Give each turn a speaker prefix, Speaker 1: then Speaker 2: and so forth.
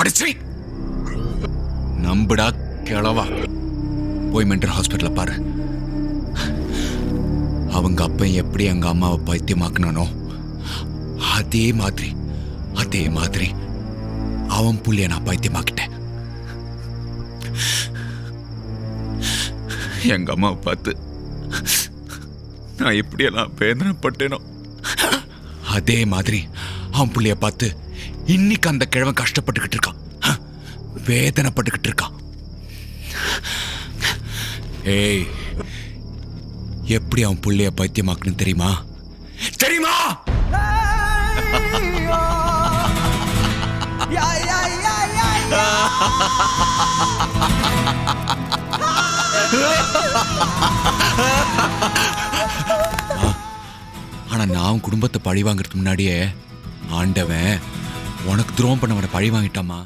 Speaker 1: அடிச்சி நம்புடா கிளவா. போய் மென்டல் ஹாஸ்பிட்டல பாரு. அவங்க அப்ப எப்படி எங்க அம்மாவை பைத்தியமாக்குனானோ அதே மாதிரி அவன் புள்ளிய நான் பைத்தியமாக்கிட்டேன். எங்க அம்மாவை பார்த்து நான் எப்படியெல்லாம் வேதனைப்பட்டேனோ அதே மாதிரி அவன் புள்ளிய பார்த்து இன்னைக்கு அந்த கிழவன் கஷ்டப்பட்டுக்கிட்டு இருக்கான், வேதனைப்பட்டுக்கிட்டு இருக்கான். ஏய், எப்படி அவன் புள்ளைய பைத்தியமாக்கணும் தெரியுமா? ஆனா நான் குடும்பத்தை பழி வாங்கறதுக்கு முன்னாடியே ஆண்டவன் உனக்கு துரோகம் பண்ணவனை பழி வாங்கிட்டாமா.